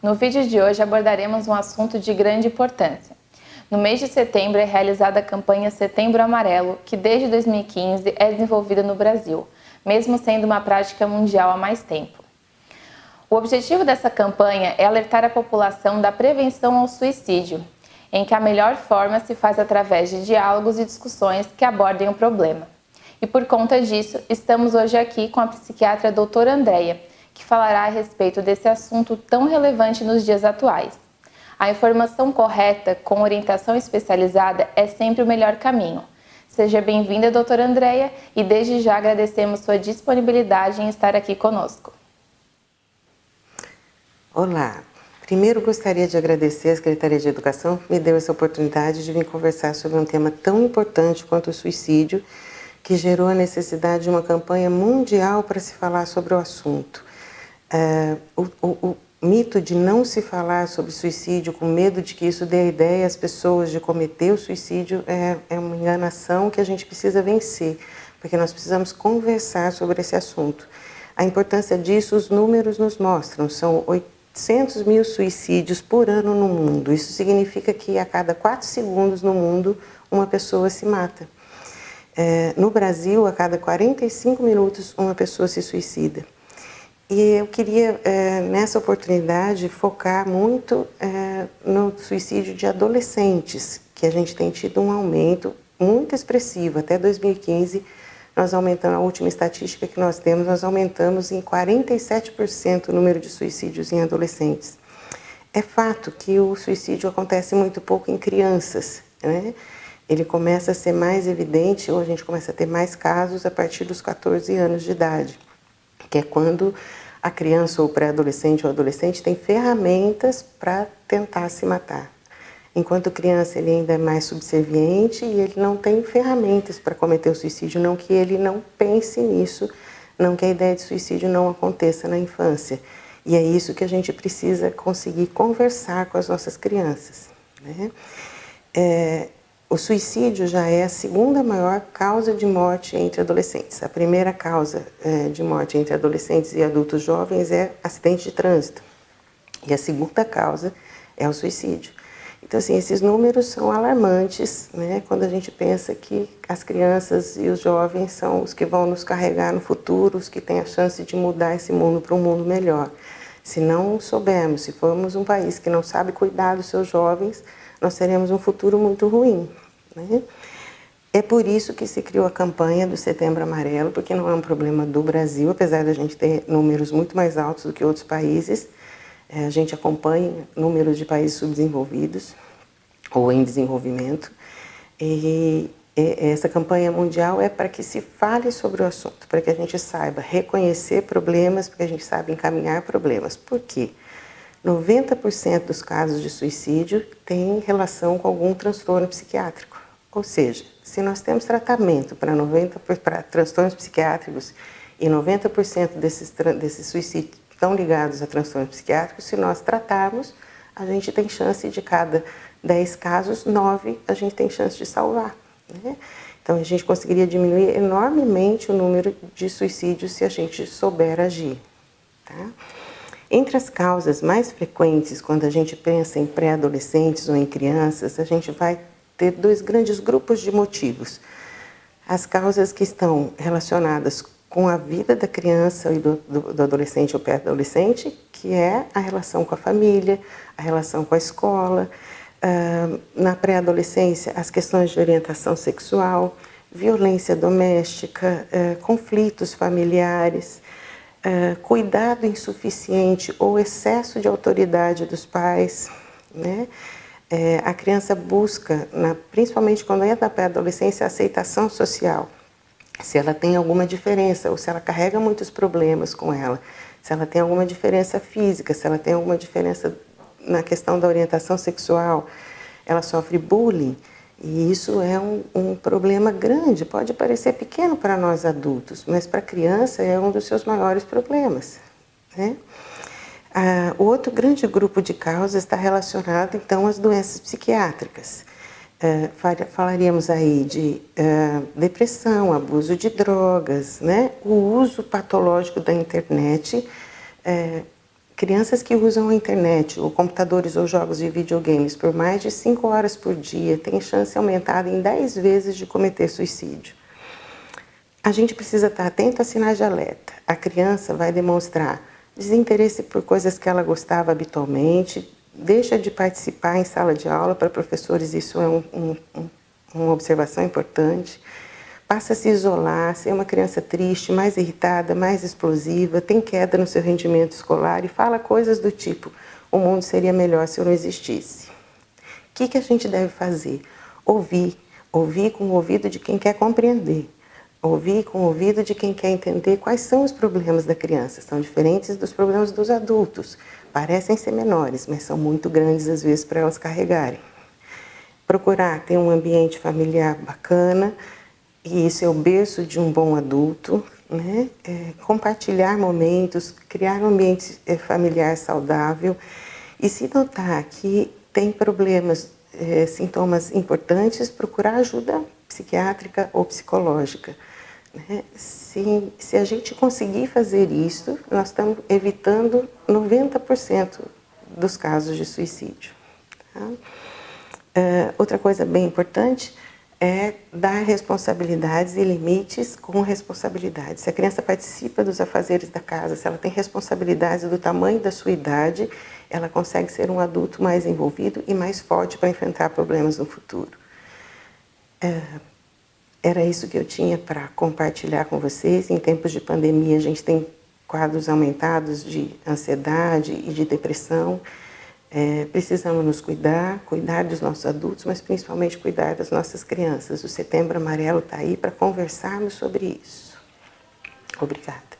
No vídeo de hoje abordaremos um assunto de grande importância. No mês de setembro é realizada a campanha Setembro Amarelo, que desde 2015 é desenvolvida no Brasil, mesmo sendo uma prática mundial há mais tempo. O objetivo dessa campanha é alertar a população da prevenção ao suicídio, em que a melhor forma se faz através de diálogos e discussões que abordem o problema. E por conta disso, estamos hoje aqui com a psiquiatra doutora Andréia, que falará a respeito desse assunto tão relevante nos dias atuais. A informação correta, com orientação especializada, é sempre o melhor caminho. Seja bem-vinda, doutora Andréia, e desde já agradecemos sua disponibilidade em estar aqui conosco. Olá! Primeiro gostaria de agradecer à Secretaria de Educação que me deu essa oportunidade de vir conversar sobre um tema tão importante quanto o suicídio, que gerou a necessidade de uma campanha mundial para se falar sobre o assunto. O mito de não se falar sobre suicídio, com medo de que isso dê a ideia às pessoas de cometer o suicídio, é uma enganação que a gente precisa vencer, porque nós precisamos conversar sobre esse assunto. A importância disso, os números nos mostram, são 800 mil suicídios por ano no mundo. Isso significa que a cada 4 segundos no mundo, uma pessoa se mata. No Brasil, a cada 45 minutos, uma pessoa se suicida. E eu queria, nessa oportunidade, focar muito no suicídio de adolescentes, que a gente tem tido um aumento muito expressivo. Até 2015, nós aumentamos, a última estatística que nós temos, nós aumentamos em 47% o número de suicídios em adolescentes. É fato que o suicídio acontece muito pouco em crianças, né? Ele começa a ser mais evidente, ou a gente começa a ter mais casos a partir dos 14 anos de idade, que é quando a criança ou pré-adolescente ou adolescente tem ferramentas para tentar se matar. Enquanto criança ele ainda é mais subserviente e ele não tem ferramentas para cometer o suicídio, não que ele não pense nisso, não que a ideia de suicídio não aconteça na infância. E é isso que a gente precisa conseguir conversar com as nossas crianças, né? O suicídio já é a segunda maior causa de morte entre adolescentes. A primeira causa de morte entre adolescentes e adultos jovens é acidente de trânsito. E a segunda causa é o suicídio. Então, assim, esses números são alarmantes, né? Quando a gente pensa que as crianças e os jovens são os que vão nos carregar no futuro, os que têm a chance de mudar esse mundo para um mundo melhor. Se não soubermos, se formos um país que não sabe cuidar dos seus jovens, nós teremos um futuro muito ruim, né? É por isso que se criou a campanha do Setembro Amarelo, porque não é um problema do Brasil, apesar de a gente ter números muito mais altos do que outros países. A gente acompanha números de países subdesenvolvidos ou em desenvolvimento. E essa campanha mundial é para que se fale sobre o assunto, para que a gente saiba reconhecer problemas, para que a gente saiba encaminhar problemas. Por quê? 90% dos casos de suicídio têm relação com algum transtorno psiquiátrico. Ou seja, se nós temos tratamento para transtornos psiquiátricos e 90% desses suicídios estão ligados a transtornos psiquiátricos, se nós tratarmos, a gente tem chance de cada 10 casos, 9 a gente tem chance de salvar, né? Então a gente conseguiria diminuir enormemente o número de suicídios se a gente souber agir, tá? Entre as causas mais frequentes, quando a gente pensa em pré-adolescentes ou em crianças, a gente vai ter 2 grandes grupos de motivos. As causas que estão relacionadas com a vida da criança e do adolescente ou pré-adolescente, que é a relação com a família, a relação com a escola. Na pré-adolescência, as questões de orientação sexual, violência doméstica, conflitos familiares, cuidado insuficiente ou excesso de autoridade dos pais, né? A criança busca, principalmente quando entra na pré-adolescência, a aceitação social. Se ela tem alguma diferença, ou se ela carrega muitos problemas com ela, se ela tem alguma diferença física, se ela tem alguma diferença na questão da orientação sexual, ela sofre bullying, e isso é um problema grande, pode parecer pequeno para nós adultos, mas para a criança é um dos seus maiores problemas, né? O outro grande grupo de causas está relacionado, então, às doenças psiquiátricas. Falaríamos aí de depressão, abuso de drogas, né? O uso patológico da internet, Crianças que usam a internet, ou computadores ou jogos de videogames por mais de 5 horas por dia têm chance aumentada em 10 vezes de cometer suicídio. A gente precisa estar atento a sinais de alerta. A criança vai demonstrar desinteresse por coisas que ela gostava habitualmente, deixa de participar em sala de aula, para professores isso é uma observação importante, passa a se isolar, ser uma criança triste, mais irritada, mais explosiva, tem queda no seu rendimento escolar e fala coisas do tipo: o mundo seria melhor se eu não existisse. O que a gente deve fazer? Ouvir com o ouvido de quem quer compreender, ouvir com o ouvido de quem quer entender quais são os problemas da criança. São diferentes dos problemas dos adultos, parecem ser menores, mas são muito grandes às vezes para elas carregarem. Procurar ter um ambiente familiar bacana, e isso é o berço de um bom adulto, né? Compartilhar momentos, criar um ambiente familiar saudável, e se notar que tem problemas, sintomas importantes, procurar ajuda psiquiátrica ou psicológica, né? Se a gente conseguir fazer isso, nós estamos evitando 90% dos casos de suicídio. Tá? Outra coisa bem importante é dar responsabilidades e limites com responsabilidade. Se a criança participa dos afazeres da casa, se ela tem responsabilidades do tamanho da sua idade, ela consegue ser um adulto mais envolvido e mais forte para enfrentar problemas no futuro. Era isso que eu tinha para compartilhar com vocês. Em tempos de pandemia, a gente tem quadros aumentados de ansiedade e de depressão. Precisamos nos cuidar dos nossos adultos, mas principalmente cuidar das nossas crianças. O Setembro Amarelo está aí para conversarmos sobre isso. Obrigada.